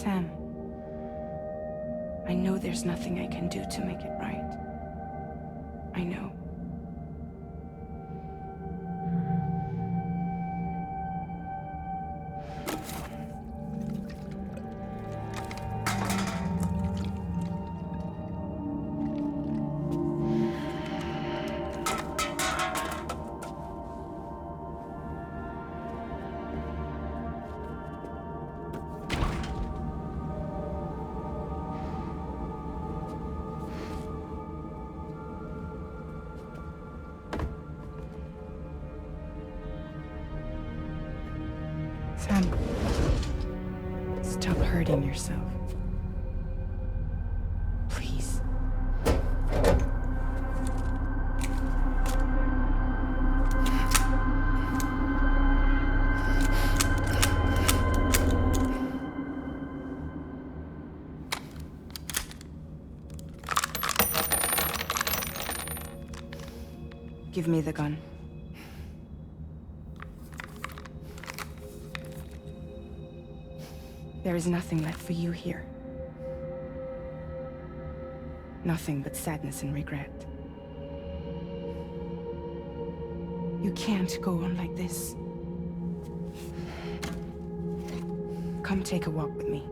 Sam, I know there's nothing I can do to make it right. I know. Sam, stop hurting yourself. Please. Give me the gun. There is nothing left for you here. Nothing but sadness and regret. You can't go on like this. Come take a walk with me.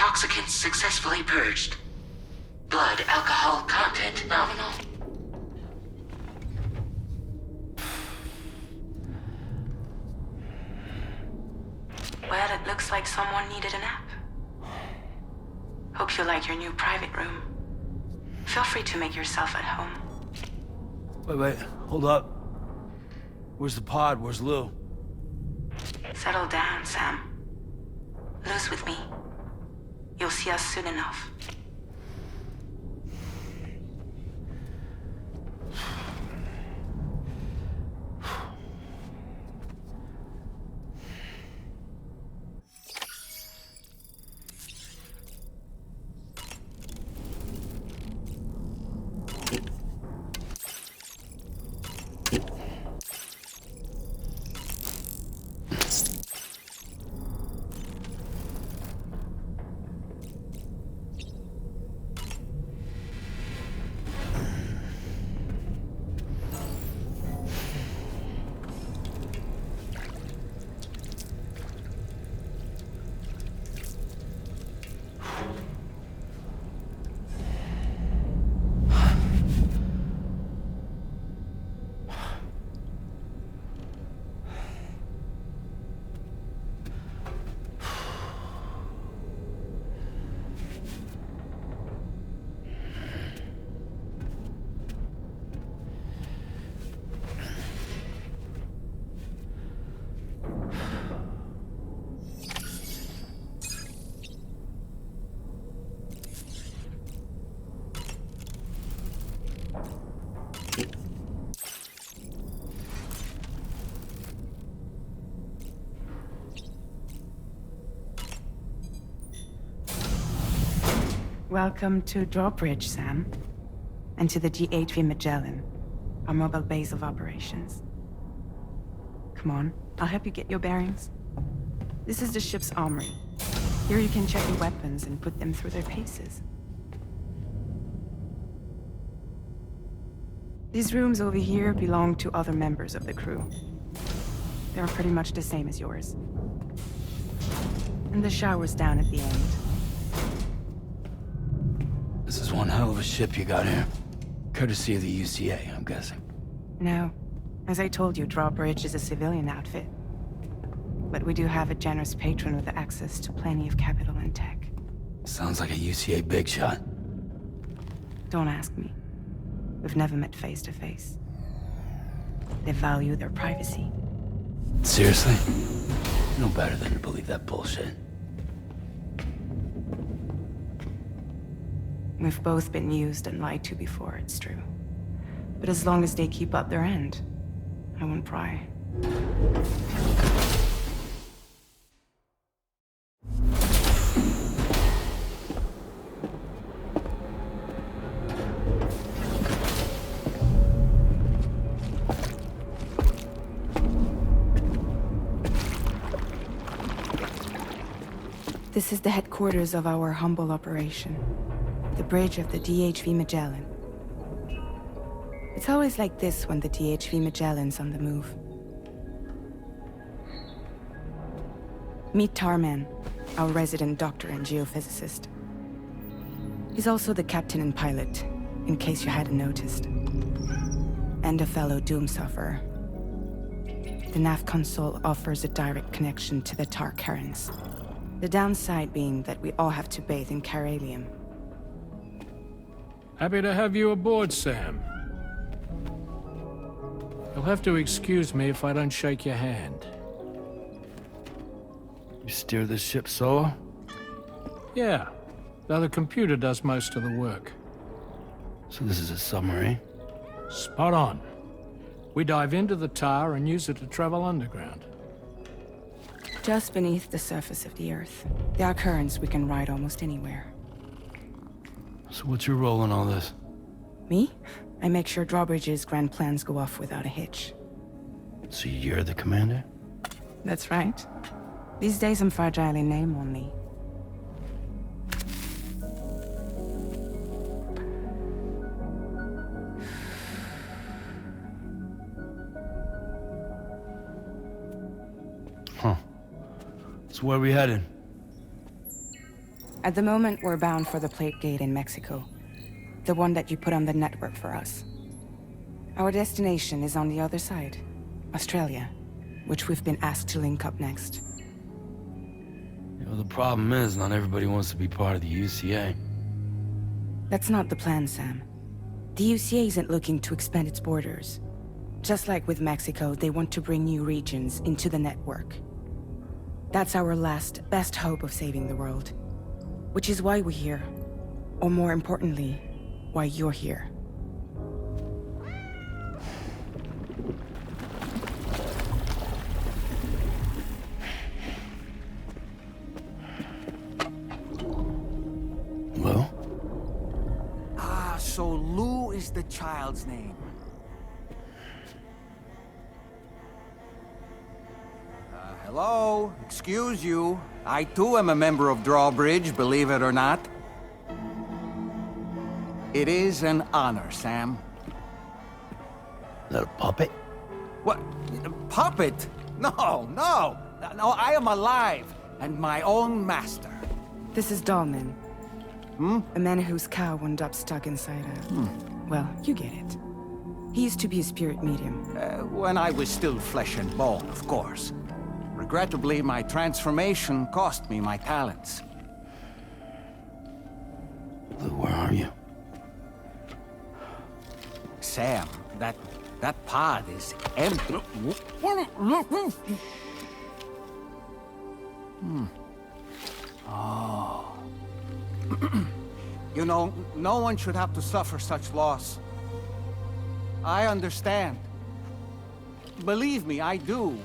Toxicants successfully purged. Blood alcohol content nominal. Well, it looks like someone needed a nap. Hope you like your new private room. Feel free to make yourself at home. Wait, hold up. Where's the pod? Where's Lou? Settle down, Sam. Lou's with me. You'll see us soon enough. Welcome to Drawbridge, Sam. And to the GHV Magellan, our mobile base of operations. Come on, I'll help you get your bearings. This is the ship's armory. Here you can check your weapons and put them through their paces. These rooms over here belong to other members of the crew. They're pretty much the same as yours. And the shower's down at the end. This is one hell of a ship you got here. Courtesy of the UCA, I'm guessing. No. As I told you, Drawbridge is a civilian outfit. But we do have a generous patron with access to plenty of capital and tech. Sounds like a UCA big shot. Don't ask me. We've never met face to face. They value their privacy. Seriously? No better than to believe that bullshit. We've both been used and lied to before, it's true. But as long as they keep up their end, I won't pry. This is the headquarters of our humble operation. The bridge of the DHV Magellan. It's always like this when the DHV Magellan's on the move. Meet Tarman, our resident doctor and geophysicist. He's also the captain and pilot, in case you hadn't noticed. And a fellow doom sufferer. The nav console offers a direct connection to the tar currents. The downside being that we all have to bathe in caralium. Happy to have you aboard, Sam. You'll have to excuse me if I don't shake your hand. You steer this ship solo? Yeah, though the computer does most of the work. So this is a submarine? Spot on. We dive into the tar and use it to travel underground. Just beneath the surface of the Earth, there are currents we can ride almost anywhere. So what's your role in all this? Me? I make sure Drawbridge's grand plans go off without a hitch. So you're the commander? That's right. These days I'm fragile in name only. Huh. So where are we headed? At the moment, we're bound for the plate gate in Mexico. The one that you put on the network for us. Our destination is on the other side, Australia, which we've been asked to link up next. You know, the problem is, not everybody wants to be part of the UCA. That's not the plan, Sam. The UCA isn't looking to expand its borders. Just like with Mexico, they want to bring new regions into the network. That's our last, best hope of saving the world. Which is why we're here. Or more importantly, why you're here. Well? Ah, so Lou is the child's name. Hello? Excuse you. I too am a member of Drawbridge, believe it or not. It is an honor, Sam. Is that a puppet? What? A puppet? No, no! No, I am alive, and my own master. This is Dolman. A man whose cow wound up stuck inside a... Well, you get it. He used to be a spirit medium. When I was still flesh and bone, of course. Regrettably, my transformation cost me my talents. Lou, where are you? Sam, that pod is empty. Oh. You know, no one should have to suffer such loss. I understand. Believe me, I do.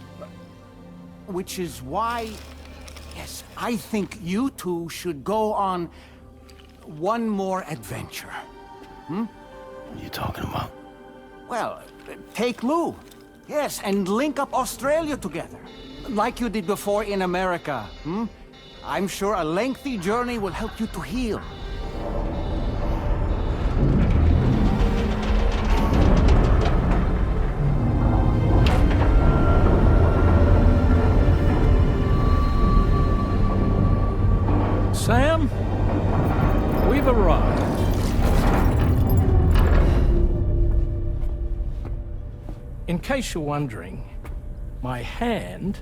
Which is why, yes, I think you two should go on one more adventure. What are you talking about? Well, take Lou. Yes, and link up Australia together. Like you did before in America. I'm sure a lengthy journey will help you to heal. Sam, we've arrived. In case you're wondering, my hand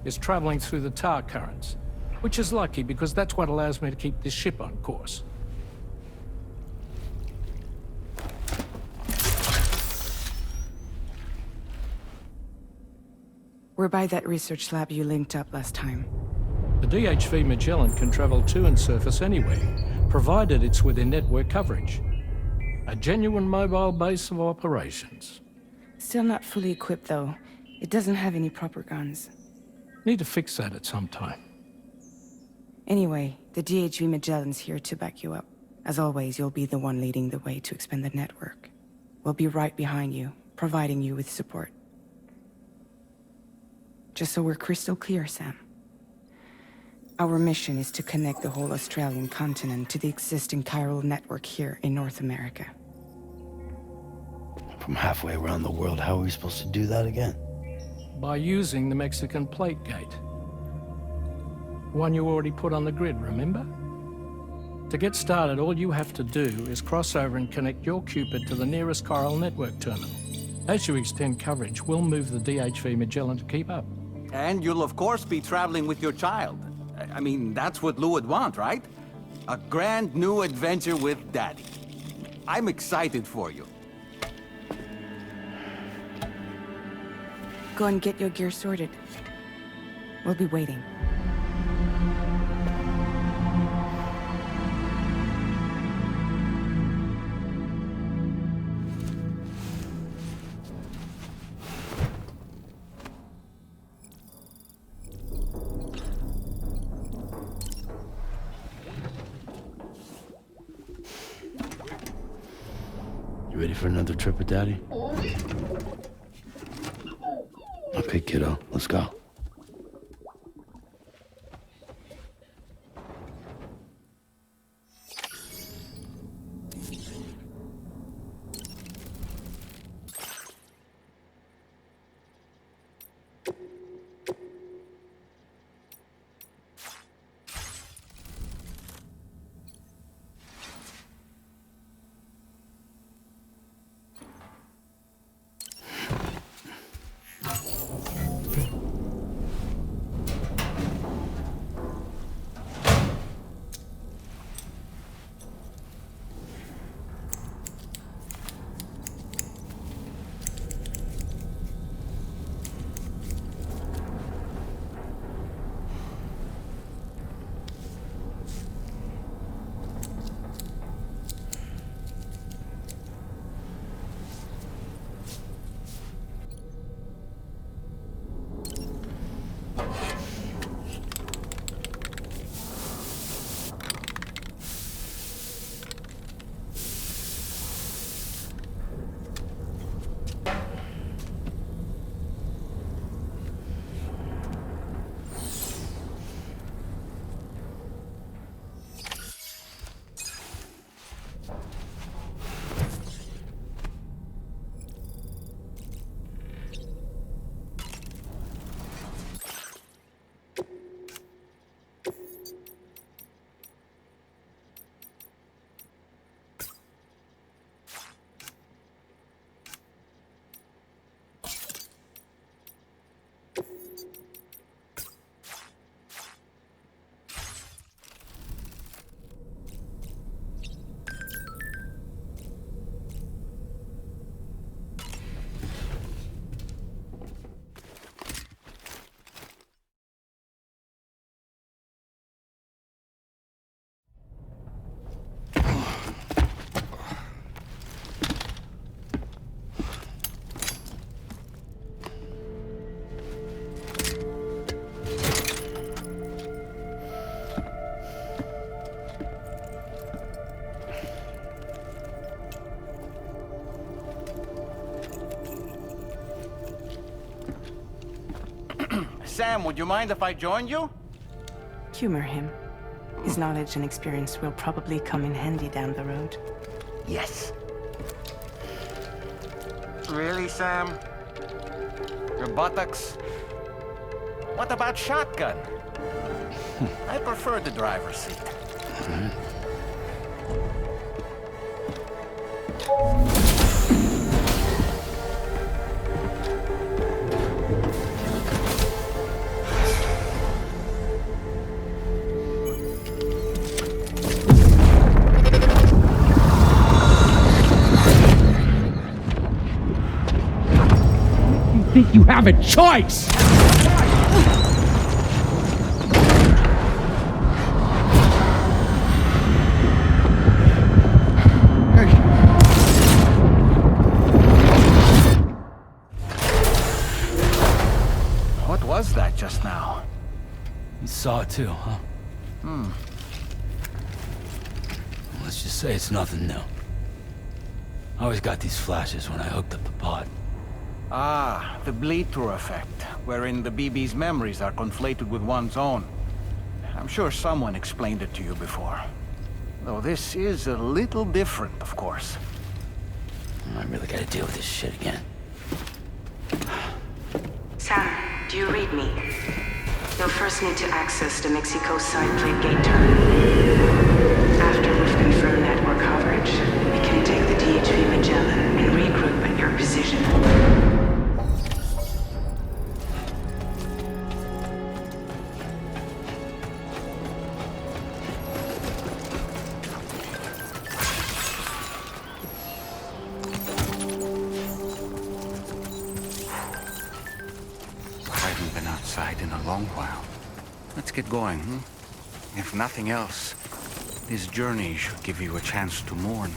is traveling through the tar currents, which is lucky because that's what allows me to keep this ship on course. We're by that research lab you linked up last time. The DHV Magellan can travel to and surface anywhere, provided it's within network coverage. A genuine mobile base of operations. Still not fully equipped, though. It doesn't have any proper guns. Need to fix that at some time. Anyway, the DHV Magellan's here to back you up. As always, you'll be the one leading the way to expand the network. We'll be right behind you, providing you with support. Just so we're crystal clear, Sam. Our mission is to connect the whole Australian continent to the existing chiral network here in North America. From halfway around the world, how are we supposed to do that again? By using the Mexican plate gate. One you already put on the grid, remember? To get started, all you have to do is cross over and connect your Cupid to the nearest chiral network terminal. As you extend coverage, we'll move the DHV Magellan to keep up. And you'll of course be traveling with your child. I mean, that's what Lou would want, right? A grand new adventure with Daddy. I'm excited for you. Go and get your gear sorted. We'll be waiting. You ready for another trip with Daddy? Okay, kiddo, let's go. Sam, would you mind if I joined you? Humor him. His knowledge and experience will probably come in handy down the road. Yes. Really, Sam? Your buttocks? What about shotgun? I prefer the driver's seat. Think you have a choice! What was that just now? You saw it too, huh? Let's just say it's nothing new. I always got these flashes when I hooked up the pod. Ah, the bleed-through effect, wherein the BB's memories are conflated with one's own. I'm sure someone explained it to you before. Though this is a little different, of course. I really gotta deal with this shit again. Sam, do you read me? You'll first need to access the Mexico side plate gate terminal. After we've confirmed network coverage, we can take the DHV Magellan and regroup at your position. In a long while. Let's get going, hmm? If nothing else, this journey should give you a chance to mourn.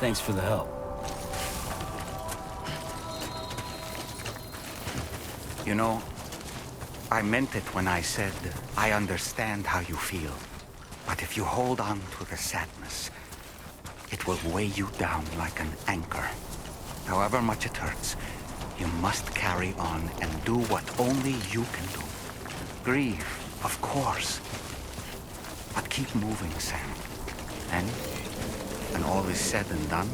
Thanks for the help. You know, I meant it when I said, I understand how you feel. But if you hold on to the sadness, it will weigh you down like an anchor. However much it hurts, you must carry on and do what only you can do. Grieve, of course. But keep moving, Sam. And when all is said and done,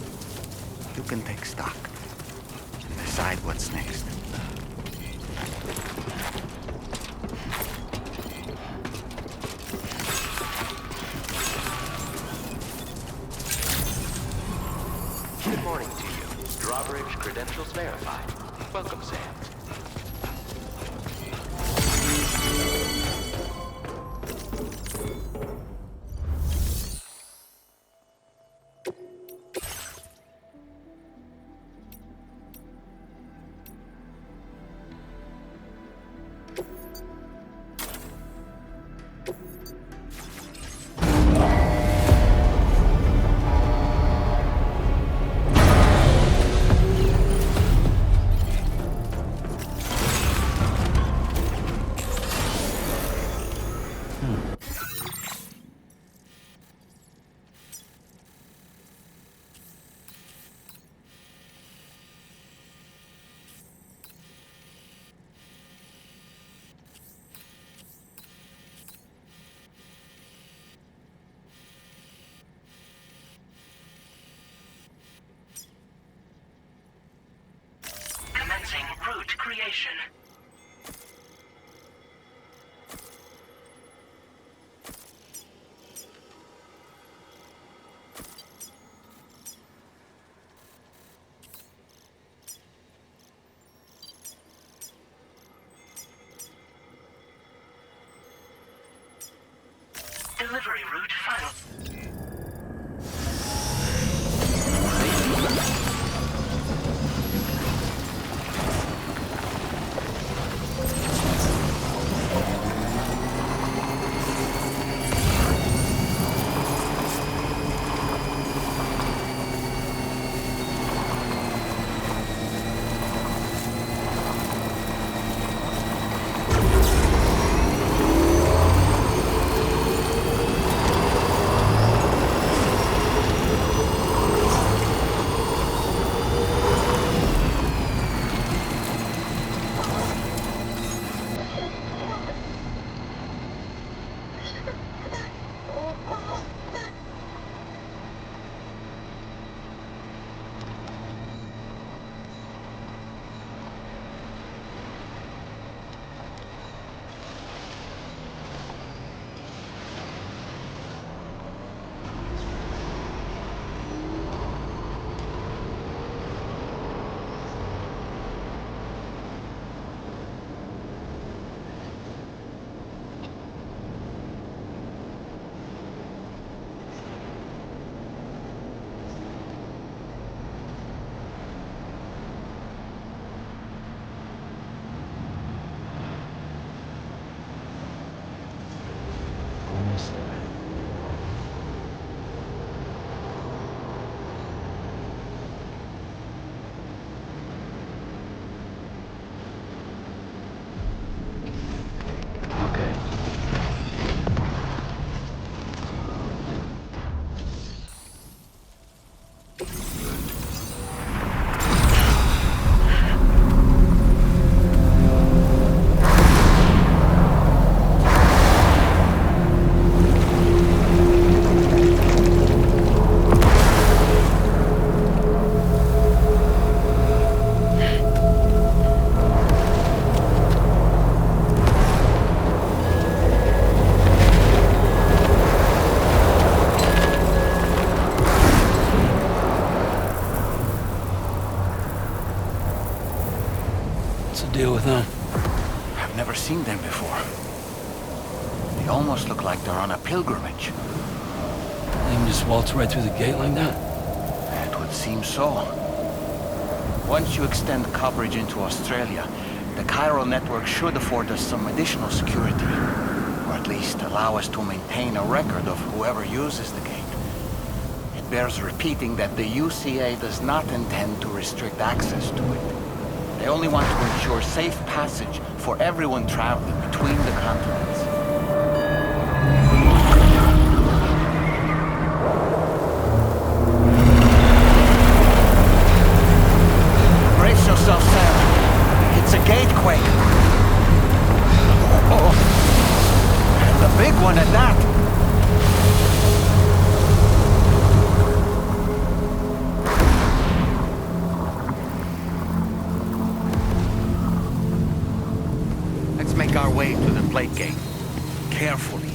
you can take stock and decide what's next. Good morning to you. Drawbridge credentials verified. Welcome, Sam. Commencing route creation. Delivery route final. Deal with them. I've never seen them before. They almost look like they're on a pilgrimage. They can just waltz right through the gate like that? It would seem so. Once you extend coverage into Australia, the chiral network should afford us some additional security. Or at least allow us to maintain a record of whoever uses the gate. It bears repeating that the UCA does not intend to restrict access to it. They only want to ensure safe passage for everyone traveling between the continents. Brace yourself, Sam. It's a gatequake. Oh, and a big one at that. Make our way to the plate gate. Carefully.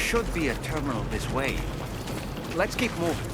should be a terminal this way. Let's keep moving.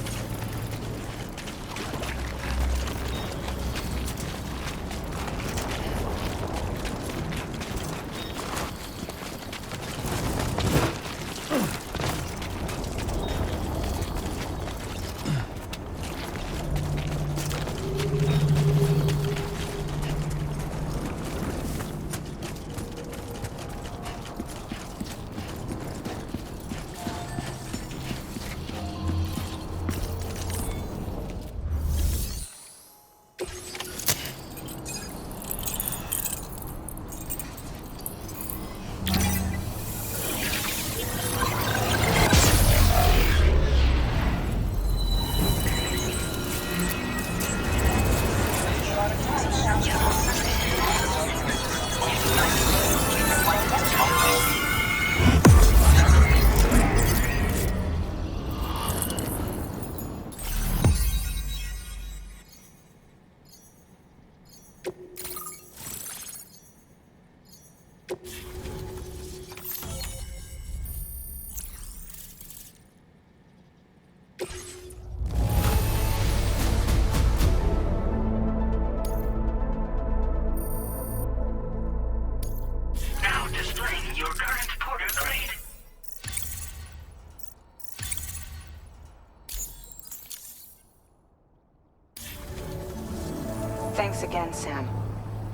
Thanks again, Sam.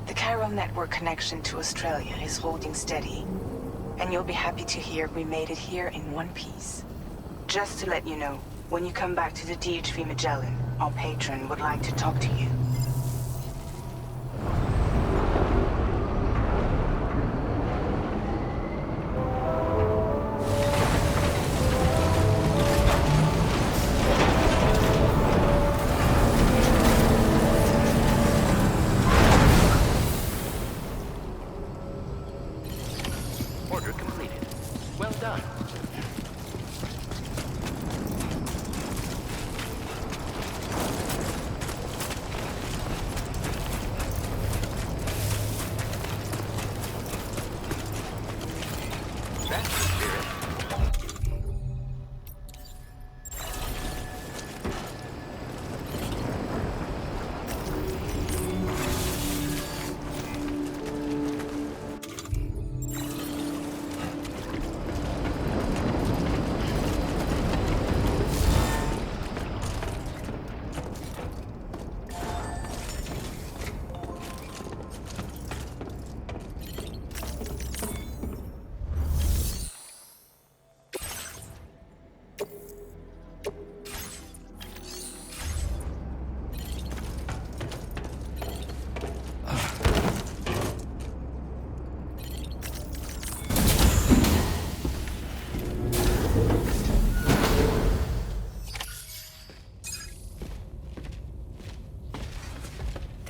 The chiral network connection to Australia is holding steady. And you'll be happy to hear we made it here in one piece. Just to let you know, when you come back to the DHV Magellan, our patron would like to talk to you. Order completed. Well done. That's the spirit.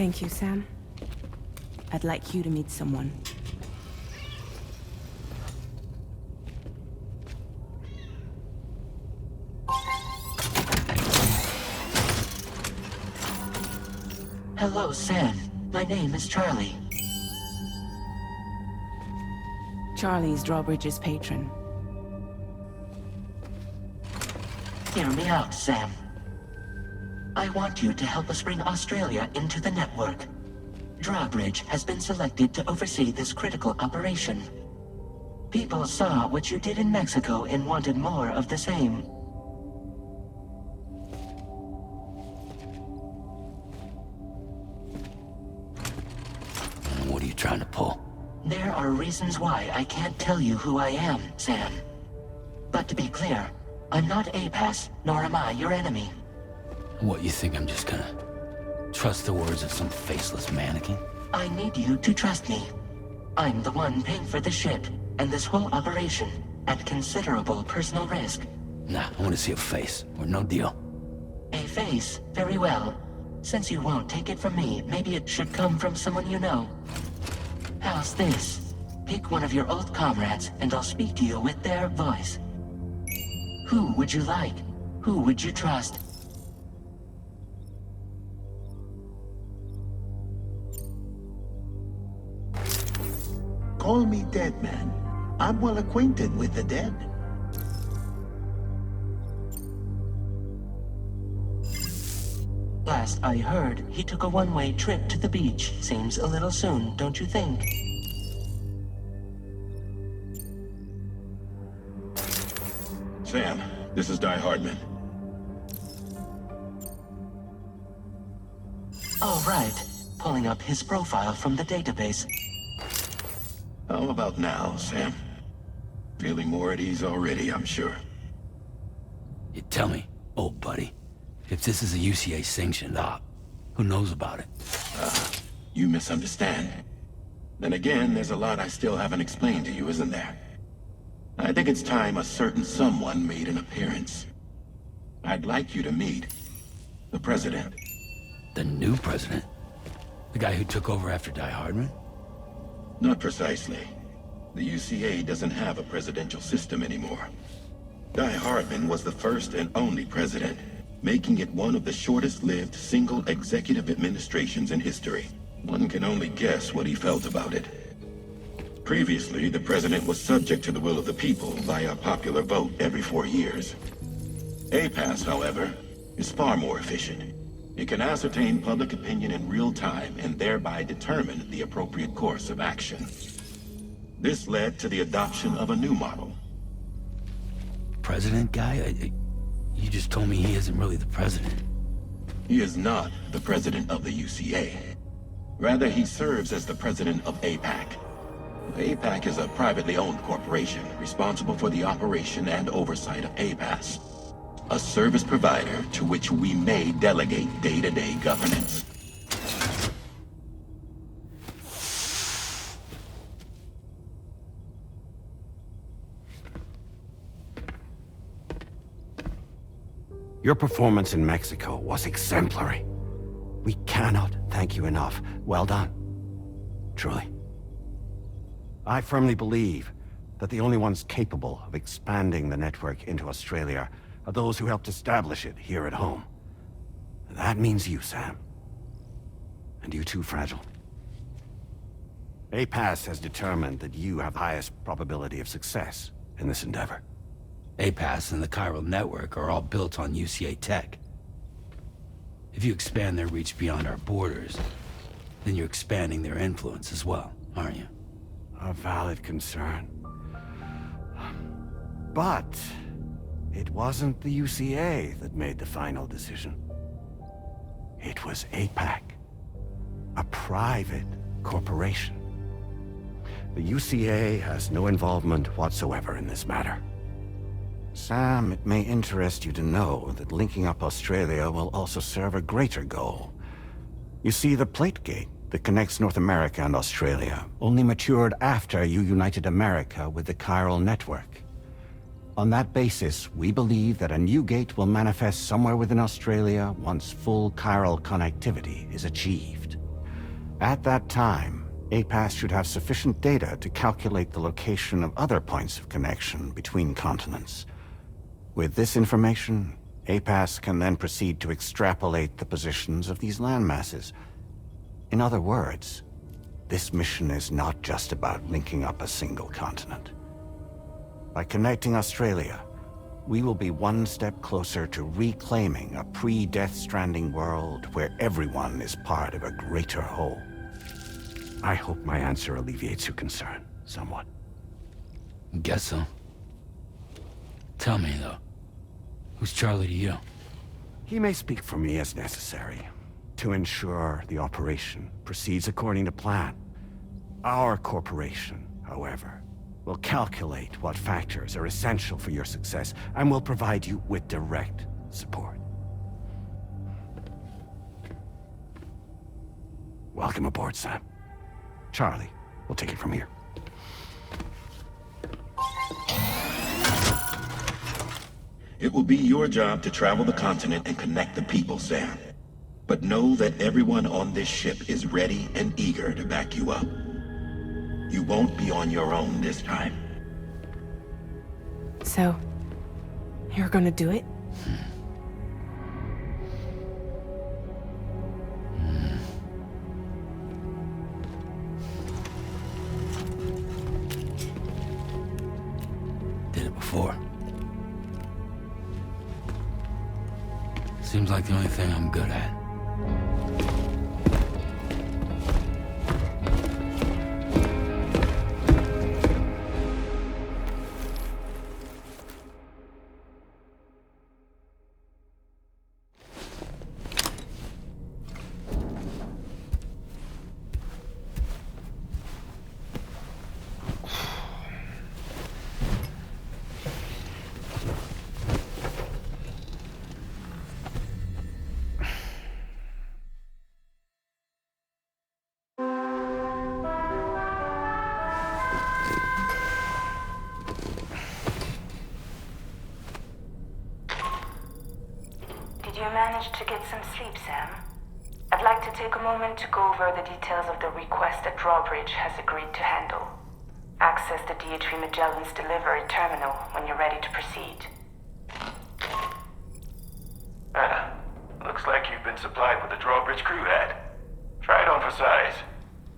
Thank you, Sam. I'd like you to meet someone. Hello, Sam. My name is Charlie. Charlie's Drawbridge's patron. Hear me out, Sam. I want you to help us bring Australia into the network. Drawbridge has been selected to oversee this critical operation. People saw what you did in Mexico and wanted more of the same. What are you trying to pull? There are reasons why I can't tell you who I am, Sam. But to be clear, I'm not APAS, nor am I your enemy. What, you think I'm just gonna trust the words of some faceless mannequin? I need you to trust me. I'm the one paying for the ship and this whole operation at considerable personal risk. Nah, I want to see a face, or no deal. A face? Very well. Since you won't take it from me, maybe it should come from someone you know. How's this? Pick one of your old comrades, and I'll speak to you with their voice. Who would you like? Who would you trust? Call me Dead Man. I'm well acquainted with the dead. Last I heard, he took a one-way trip to the beach. Seems a little soon, don't you think? Sam, this is Di Hardman. All right. Pulling up his profile from the database. How about now, Sam? Feeling more at ease already, I'm sure. You tell me, old buddy, if this is a UCA-sanctioned op, who knows about it? You misunderstand. Then again, there's a lot I still haven't explained to you, isn't there? I think it's time a certain someone made an appearance. I'd like you to meet the President. The new president? The guy who took over after Die Hardman? Not precisely. The UCA doesn't have a presidential system anymore. Die Hardman was the first and only president, making it one of the shortest-lived single executive administrations in history. One can only guess what he felt about it. Previously, the president was subject to the will of the people via popular vote every 4 years. APAS, however, is far more efficient. It can ascertain public opinion in real time and thereby determine the appropriate course of action. This led to the adoption of a new model. President guy? You just told me he isn't really the president. He is not the president of the UCA. Rather, he serves as the president of APAC. APAC is a privately owned corporation responsible for the operation and oversight of APAS, a service provider to which we may delegate day-to-day governance. Your performance in Mexico was exemplary. We cannot thank you enough. Well done. Truly. I firmly believe that the only ones capable of expanding the network into Australia are those who helped establish it here at home. And that means you, Sam. And you too, Fragile. APAS has determined that you have the highest probability of success in this endeavor. APAS and the chiral network are all built on UCA tech. If you expand their reach beyond our borders, then you're expanding their influence as well, aren't you? A valid concern. But it wasn't the UCA that made the final decision. It was APAC, a private corporation. The UCA has no involvement whatsoever in this matter. Sam, it may interest you to know that linking up Australia will also serve a greater goal. You see, the plate gate that connects North America and Australia only matured after you united America with the chiral network. On that basis, we believe that a new gate will manifest somewhere within Australia once full chiral connectivity is achieved. At that time, APAS should have sufficient data to calculate the location of other points of connection between continents. With this information, APAS can then proceed to extrapolate the positions of these landmasses. In other words, this mission is not just about linking up a single continent. By connecting Australia, we will be one step closer to reclaiming a pre-Death Stranding world where everyone is part of a greater whole. I hope my answer alleviates your concern somewhat. Guess so. Tell me, though, who's Charlie to you? He may speak for me as necessary, to ensure the operation proceeds according to plan. Our corporation, however, will calculate what factors are essential for your success and will provide you with direct support. Welcome aboard, Sam. Charlie, we'll take it from here. It will be your job to travel the continent and connect the people, Sam. But know that everyone on this ship is ready and eager to back you up. You won't be on your own this time. So, you're gonna do it? Did it before. Seems like the only thing I'm good at. managed to get some sleep, Sam? I'd like to take a moment to go over the details of the request that Drawbridge has agreed to handle. Access the DH3 Magellan's delivery terminal when you're ready to proceed. Looks like you've been supplied with a Drawbridge crew hat. Try it on for size.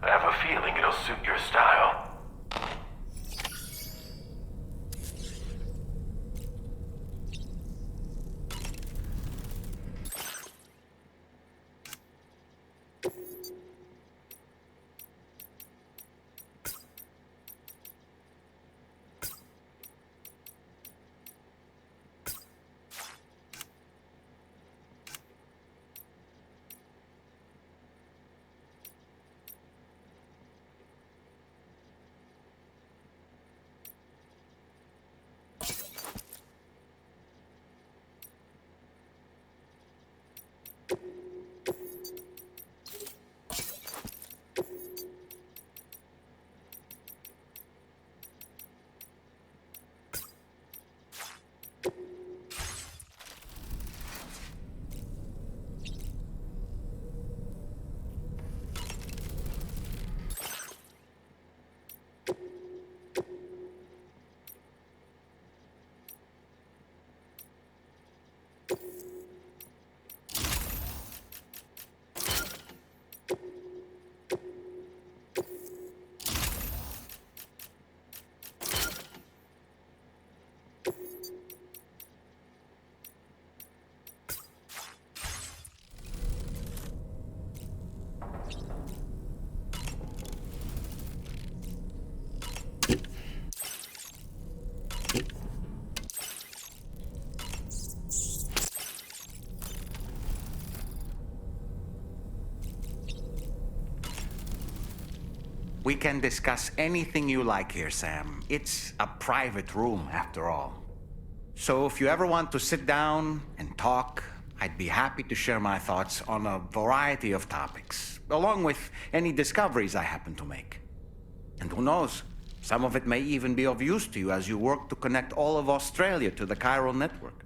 I have a feeling it'll suit your style. We can discuss anything you like here, Sam. It's a private room, after all. So if you ever want to sit down and talk, I'd be happy to share my thoughts on a variety of topics, along with any discoveries I happen to make. And who knows, some of it may even be of use to you as you work to connect all of Australia to the chiral network.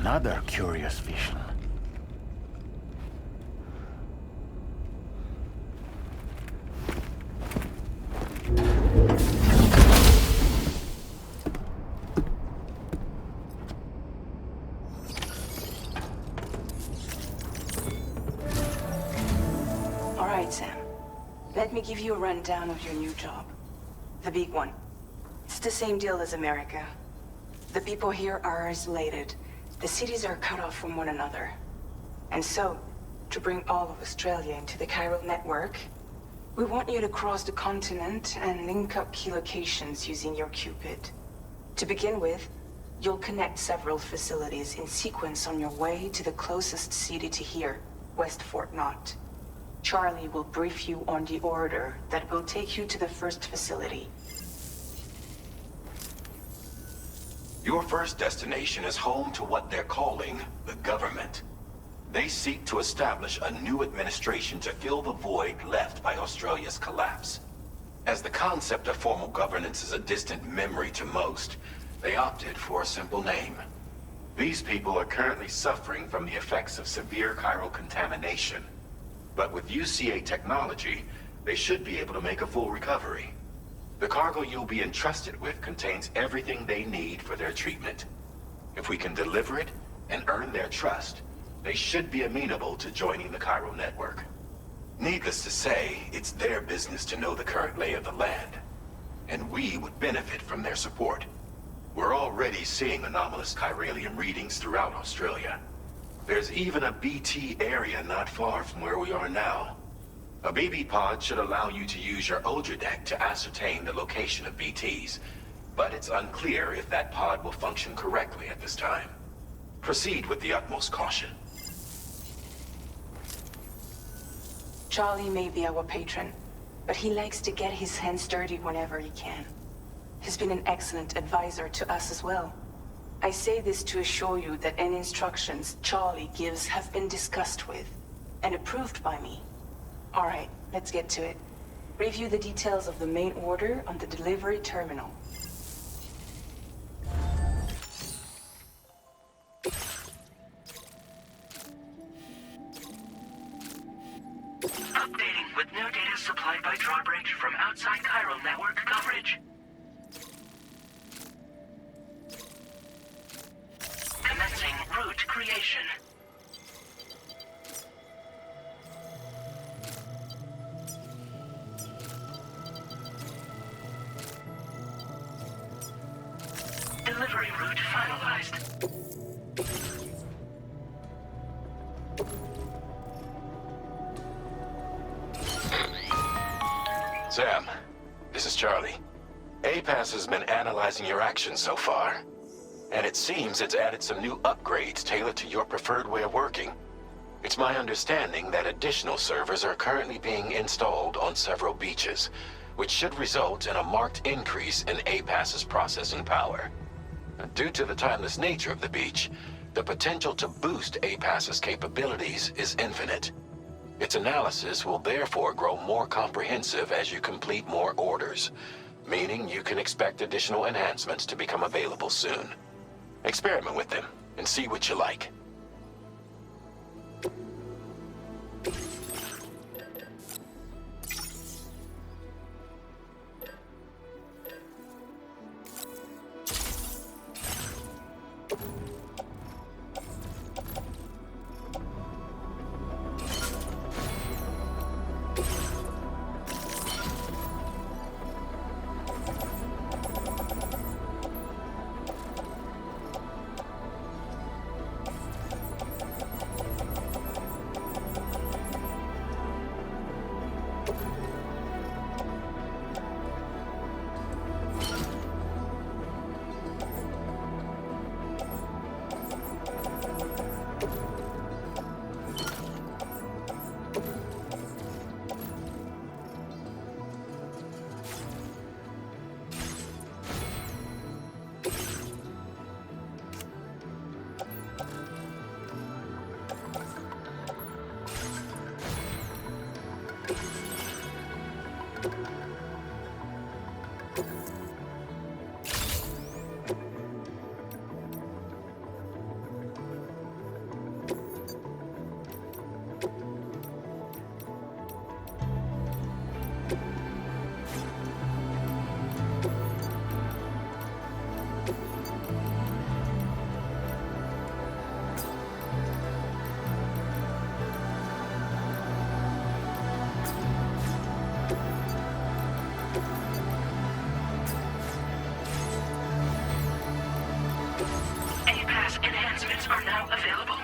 Another curious vision. All right, Sam. Let me give you a rundown of your new job. The big one. It's the same deal as America. The people here are isolated. The cities are cut off from one another. And so, to bring all of Australia into the chiral network, we want you to cross the continent and link up key locations using your Cupid. To begin with, you'll connect several facilities in sequence on your way to the closest city to here, West Fort Knott. Charlie will brief you on the order that will take you to the first facility. Your first destination is home to what they're calling the government. They seek to establish a new administration to fill the void left by Australia's collapse. As the concept of formal governance is a distant memory to most, they opted for a simple name. These people are currently suffering from the effects of severe chiral contamination. But with UCA technology, they should be able to make a full recovery. The cargo you'll be entrusted with contains everything they need for their treatment. If we can deliver it and earn their trust, they should be amenable to joining the chiral network. Needless to say, it's their business to know the current lay of the land, and we would benefit from their support. We're already seeing anomalous chiralium readings throughout Australia. There's even a BT area not far from where we are now. A BB pod should allow you to use your Ultra deck to ascertain the location of BTs, but it's unclear if that pod will function correctly at this time. Proceed with the utmost caution. Charlie may be our patron, but he likes to get his hands dirty whenever he can. He's been an excellent advisor to us as well. I say this to assure you that any instructions Charlie gives have been discussed with and approved by me. All right, let's get to it. Review the details of the main order on the delivery terminal. Updating with new data supplied by Drawbridge from outside chiral network coverage. Commencing route creation. Delivery route finalized. Sam, this is Charlie. APAS has been analyzing your actions so far, and it seems it's added some new upgrades tailored to your preferred way of working. It's my understanding that additional servers are currently being installed on several beaches, which should result in a marked increase in APAS's processing power. Due to the timeless nature of the beach, the potential to boost APAS's capabilities is infinite. Its analysis will therefore grow more comprehensive as you complete more orders, meaning you can expect additional enhancements to become available soon. Experiment with them and see what you like. Enhancements are now available.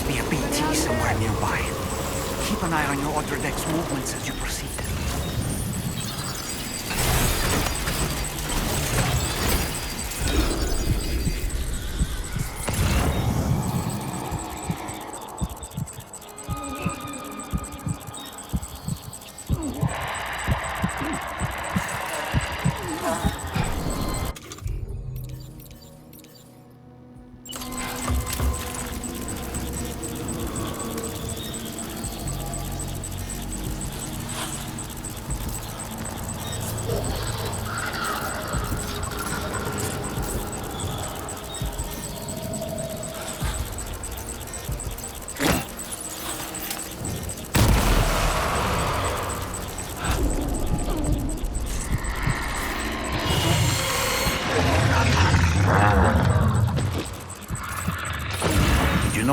must be a BT somewhere nearby. Keep an eye on your other deck's movements as you proceed.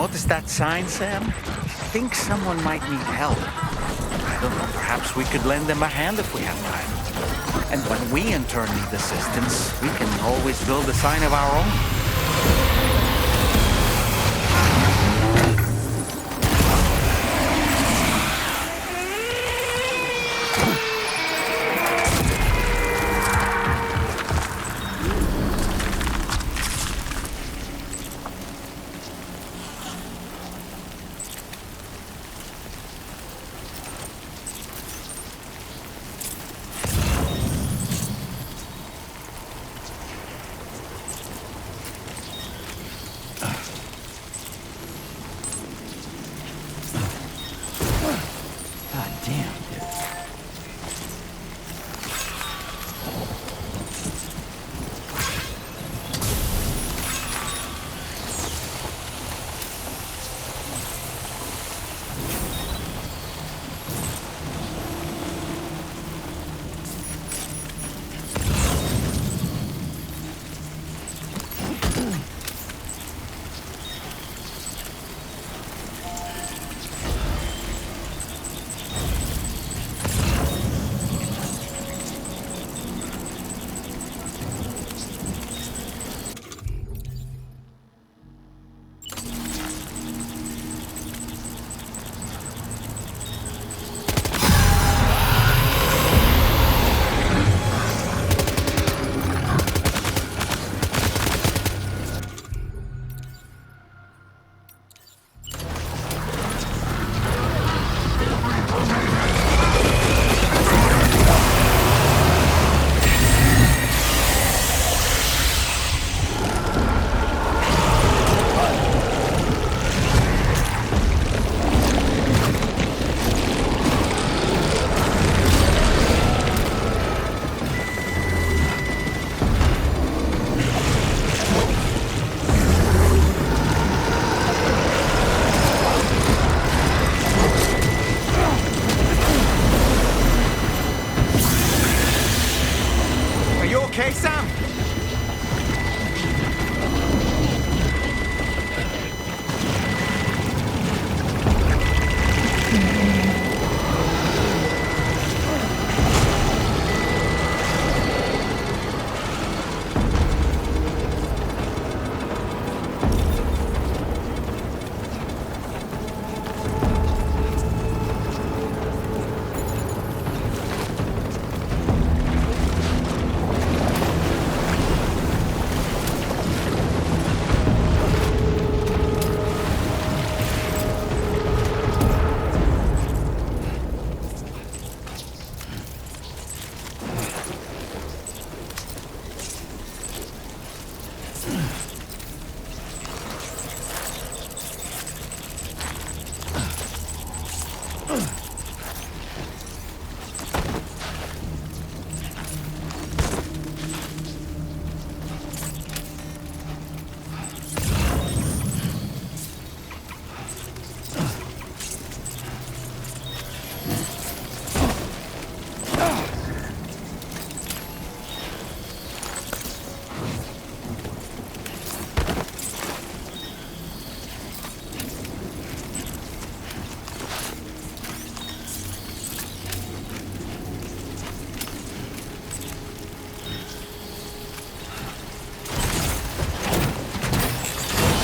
Notice that sign, Sam? I think someone might need help. I don't know, perhaps we could lend them a hand if we have time. And when we in turn need assistance, we can always build a sign of our own.